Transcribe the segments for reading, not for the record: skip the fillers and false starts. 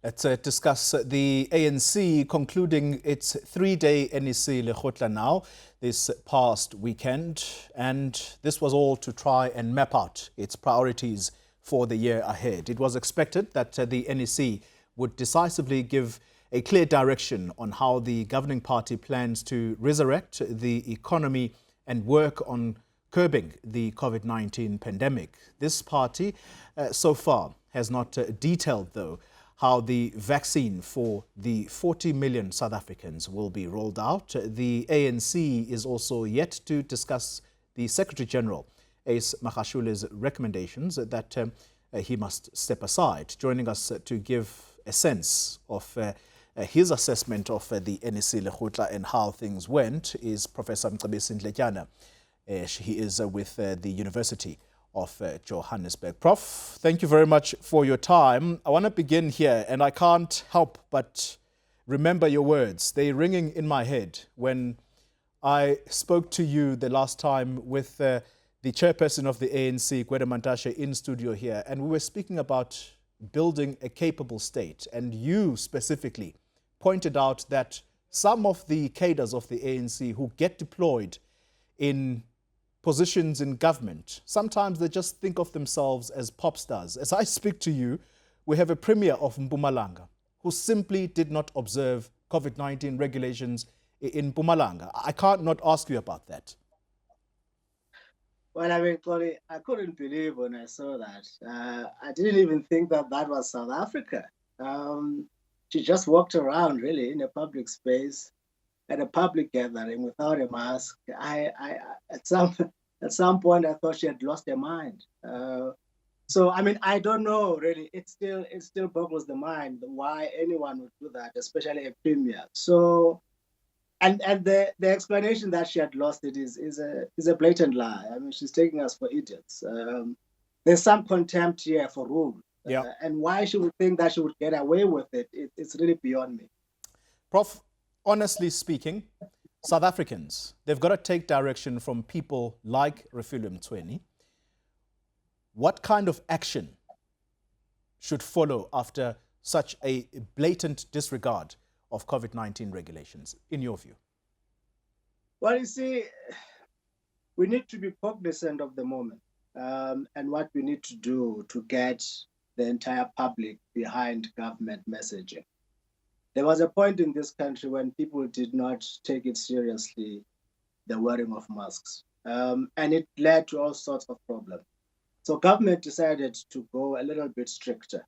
Let's discuss the ANC concluding its three-day NEC Lekgotla now this past weekend. And this was all to try and map out its priorities for the year ahead. It was expected that the NEC would decisively give a clear direction on how the governing party plans to resurrect the economy and work on curbing the COVID-19 pandemic. This party so far has not detailed, though, how the vaccine for the 40 million South Africans will be rolled out. The ANC is also yet to discuss the Secretary-General, Ace Magashule's recommendations that he must step aside. Joining us to give a sense of his assessment of the NEC Lekgotla and how things went is Professor Mcebisi Ndletyana. He is with the University of Johannesburg. Prof, thank you very much for your time. I want to begin here, and I can't help but remember your words. They're ringing in my head when I spoke to you the last time with the chairperson of the ANC, Gwede Mantashe, in studio here, and we were speaking about building a capable state, and you specifically pointed out that some of the cadres of the ANC who get deployed in positions in government, sometimes they just think of themselves as pop stars. As I speak to you, we have a premier of Mpumalanga who simply did not observe COVID-19 regulations in Mpumalanga. I can't not ask you about that. Well, I mean, Corey, I couldn't believe when I saw that. I didn't even think that that was South Africa. She just walked around really in a public space at a public gathering without a mask. At some point I thought she had lost her mind. So I mean, I don't know really. It still boggles the mind why anyone would do that, especially a premier. So and the explanation that she had lost it is a blatant lie. I mean, she's taking us for idiots. There's some contempt here for rule. Yeah. And why she would think that she would get away with it's really beyond me. Prof, honestly speaking, South Africans, they've got to take direction from people like Refilwe Mtweni. What kind of action should follow after such a blatant disregard of COVID-19 regulations, in your view? Well, you see, we need to be cognizant of the moment and what we need to do to get the entire public behind government messaging. There was a point in this country when people did not take it seriously, the wearing of masks, and it led to all sorts of problems. So government decided to go a little bit stricter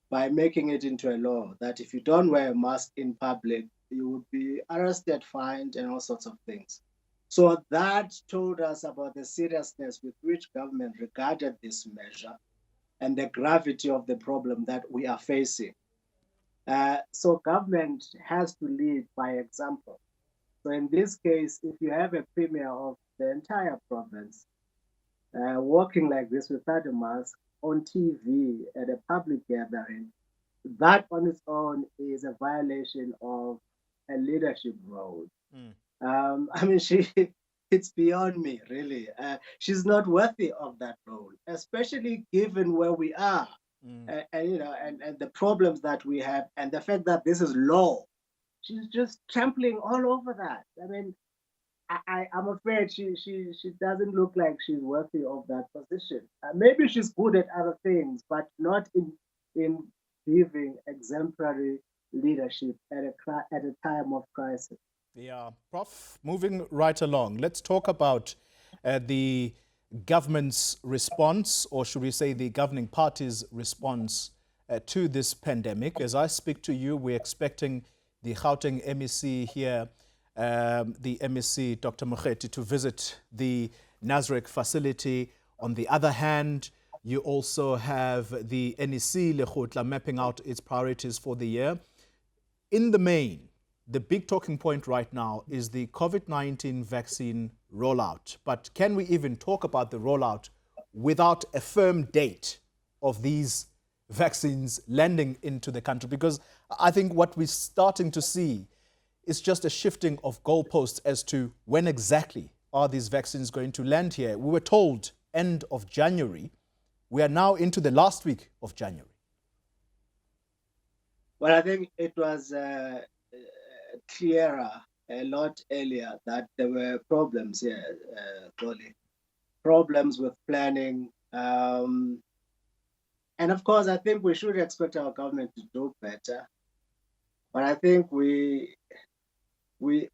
by making it into a law that if you don't wear a mask in public, you would be arrested, fined, and all sorts of things. So that told us about the seriousness with which government regarded this measure and the gravity of the problem that we are facing. So government has to lead by example. So in this case, if you have a premier of the entire province walking like this without a mask on TV at a public gathering, that on its own is a violation of a leadership role. I mean, it's beyond me, really. She's not worthy of that role, especially given where we are. And the problems that we have, and the fact that this is law. She's just trampling all over that. I mean, I'm afraid she doesn't look like she's worthy of that position. Maybe she's good at other things, but not in giving exemplary leadership at a time of crisis. Yeah, Prof, moving right along, let's talk about the government's response, or should we say the governing party's response to this pandemic. As I speak to you, we're expecting the Gauteng MEC here, the MEC, Dr. Mokheti, to visit the Nasrec facility. On the other hand, you also have the NEC Lekgotla mapping out its priorities for the year. In the main, the big talking point right now is the COVID-19 vaccine rollout. But can we even talk about the rollout without a firm date of these vaccines landing into the country? Because I think what we're starting to see is just a shifting of goalposts as to when exactly are these vaccines going to land here. We were told end of January. We are now into the last week of January. Well, I think it was clearer a lot earlier that there were problems here, Goli. Problems with planning. And of course, I think we should expect our government to do better. But I think we we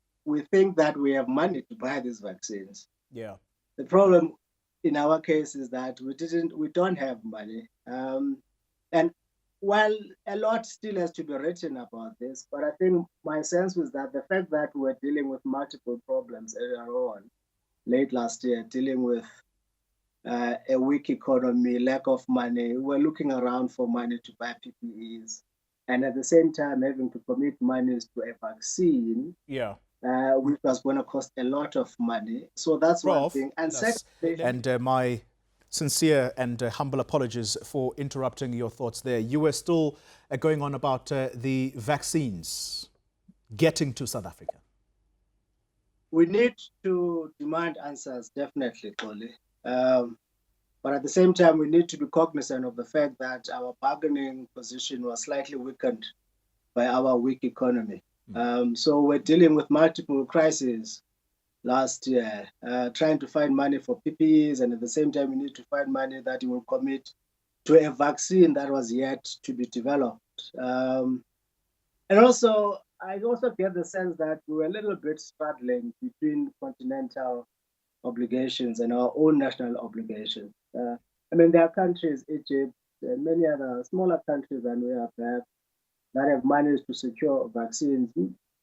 think that we have money to buy these vaccines. Yeah. The problem in our case is that we don't have money. And while a lot still has to be written about this, but I think my sense was that the fact that we're dealing with multiple problems earlier on, late last year, dealing with a weak economy, lack of money, we're looking around for money to buy PPEs, and at the same time having to commit monies to a vaccine, Yeah. which was going to cost a lot of money. So that's one Prof, thing. And secondly, and my sincere and humble apologies for interrupting your thoughts there. You were still going on about the vaccines getting to South Africa. we need to demand answers, definitely, Koli. But at the same time, we need to be cognizant of the fact that our bargaining position was slightly weakened by our weak economy. So we're dealing with multiple crises last year, trying to find money for PPEs, and at the same time, we need to find money that will commit to a vaccine that was yet to be developed. And also, I also get the sense that we were a little bit struggling between continental obligations and our own national obligations. I mean, there are countries, Egypt, and many other smaller countries than we have, that have managed to secure vaccines,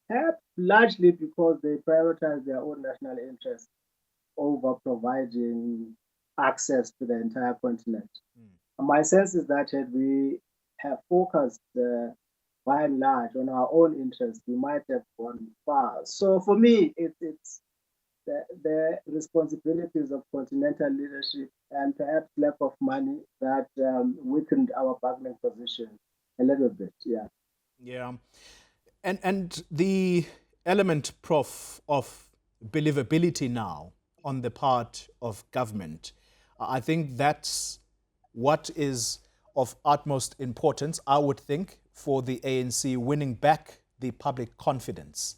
perhaps largely because they prioritize their own national interests over providing access to the entire continent. And my sense is that had we have focused by and large on our own interests, we might have gone far. So for me, it's the responsibilities of continental leadership and perhaps lack of money that weakened our bargaining position a little bit. Yeah. Yeah. And the element, Prof, of believability now on the part of government, I think that's what is of utmost importance, I would think, for the ANC winning back the public confidence.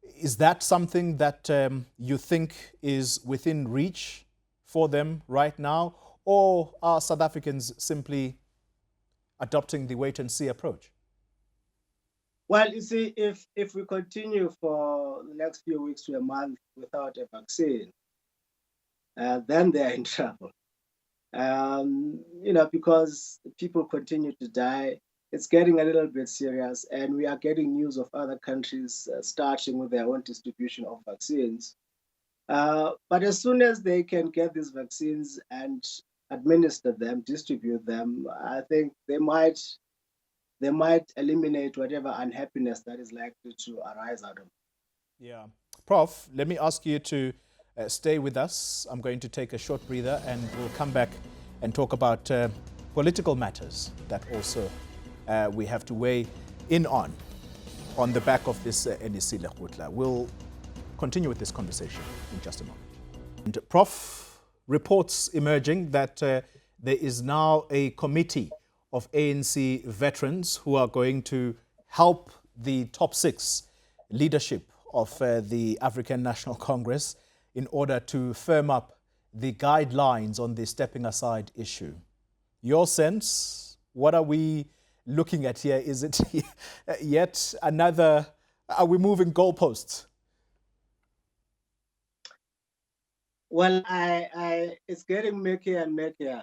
Is that something that you think is within reach for them right now? Or are South Africans simply adopting the wait and see approach? Well, you see, if we continue for the next few weeks to a month without a vaccine, then they're in trouble. Because people continue to die, it's getting a little bit serious, and we are getting news of other countries starting with their own distribution of vaccines. But as soon as they can get these vaccines and administer them, distribute them, I think they might eliminate whatever unhappiness that is likely to arise out of it. Yeah. Prof, let me ask you to stay with us. I'm going to take a short breather and we'll come back and talk about political matters that also we have to weigh in on the back of this ANC Lekgotla. We'll continue with this conversation in just a moment. And Prof, reports emerging that there is now a committee of ANC veterans who are going to help the top six leadership of the African National Congress in order to firm up the guidelines on the stepping aside issue. Your sense, what are we looking at here? Is it yet another, are we moving goalposts? Well, it's getting murkier and murkier.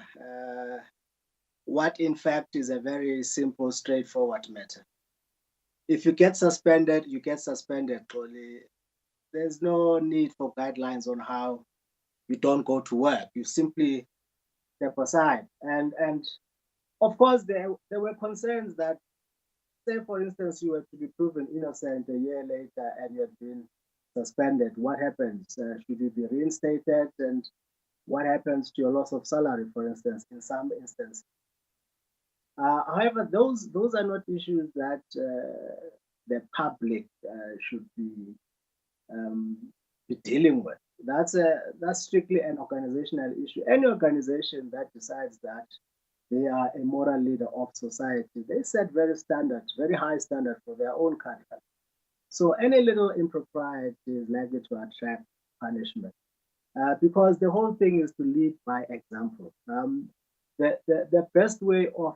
What in fact is a very simple, straightforward matter. If you get suspended, you get suspended, Totally. There's no need for guidelines on how you don't go to work. You simply step aside. And of course, there were concerns that, say, for instance, you were to be proven innocent a year later and you had been suspended. What happens? Should you be reinstated? And what happens to your loss of salary, for instance, in some instances? However, those are not issues that the public should be dealing with. That's strictly an organizational issue. Any organization that decides that They are a moral leader of society. They set very high standard for their own country. So any little impropriety is likely to attract punishment. Because the whole thing is to lead by example. The best way of,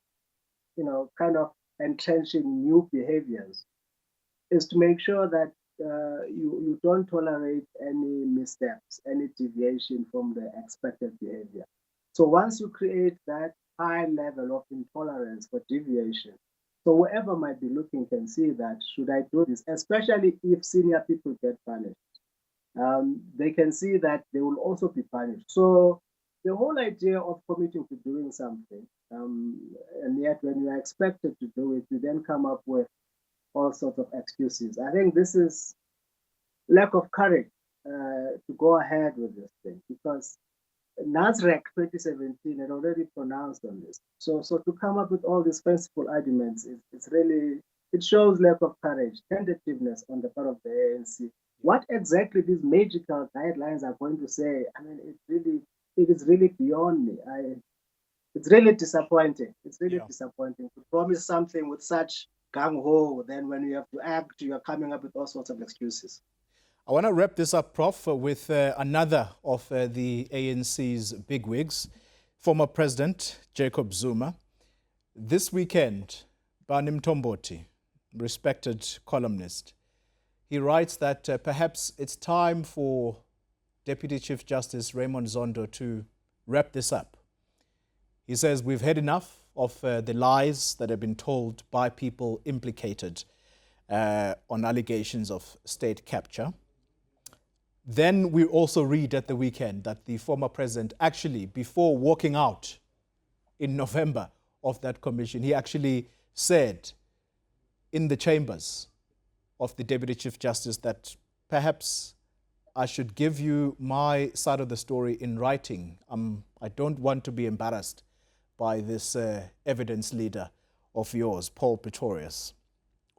kind of entrenching new behaviors is to make sure that you don't tolerate any missteps, any deviation from the expected behavior. So once you create that high level of intolerance for deviation, so whoever might be looking can see that, should I do this, especially if senior people get punished, they can see that they will also be punished. So the whole idea of committing to doing something, and yet when you are expected to do it, you then come up with all sorts of excuses. I think this is lack of courage to go ahead with this thing, because NASREC 2017 had already pronounced on this. So to come up with all these fanciful arguments, it's really, it shows lack of courage, tentativeness on the part of the ANC. What exactly these magical guidelines are going to say, I mean, it is really beyond me. It's really disappointing. It's really disappointing to promise something with such gung-ho, then when you have to act, you're coming up with all sorts of excuses. I want to wrap this up, Prof, with another of the ANC's bigwigs, former President Jacob Zuma. This weekend, Bani Mtomboti, respected columnist, he writes that perhaps it's time for Deputy Chief Justice Raymond Zondo to wrap this up. He says, we've had enough of the lies that have been told by people implicated on allegations of state capture. Then we also read at the weekend that the former president actually, before walking out in November of that commission, he actually said in the chambers of the Deputy Chief Justice that perhaps I should give you my side of the story in writing. I don't want to be embarrassed by this evidence leader of yours, Paul Pretorius.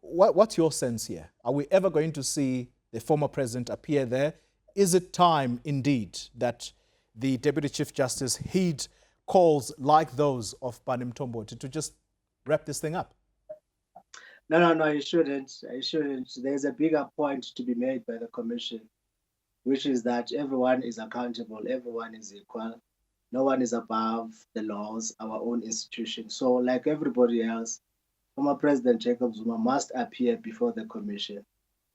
What's your sense here? Are we ever going to see the former president appear there? Is it time, indeed, that the Deputy Chief Justice heed calls like those of Bani Mtomboti to just wrap this thing up? No, you shouldn't. There's a bigger point to be made by the commission, which is that everyone is accountable, everyone is equal, no one is above the laws, our own institution. So like everybody else, former President Jacob Zuma must appear before the commission.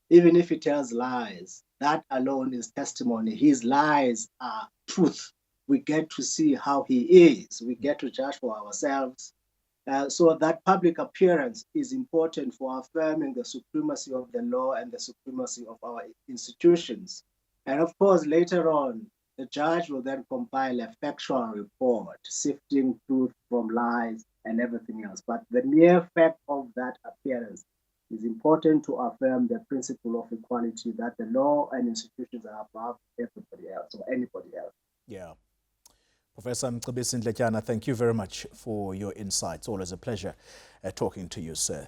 Even if he tells lies, that alone is testimony. His lies are truth. We get to see how he is. We get to judge for ourselves. So that public appearance is important for affirming the supremacy of the law and the supremacy of our institutions. And of course, later on, the judge will then compile a factual report, sifting truth from lies and everything else. But the mere fact of that appearance is important to affirm the principle of equality, that the law and institutions are above everybody else or anybody else. Yeah. Professor Mcebisi Ndletyana, thank you very much for your insights. Always a pleasure talking to you, sir.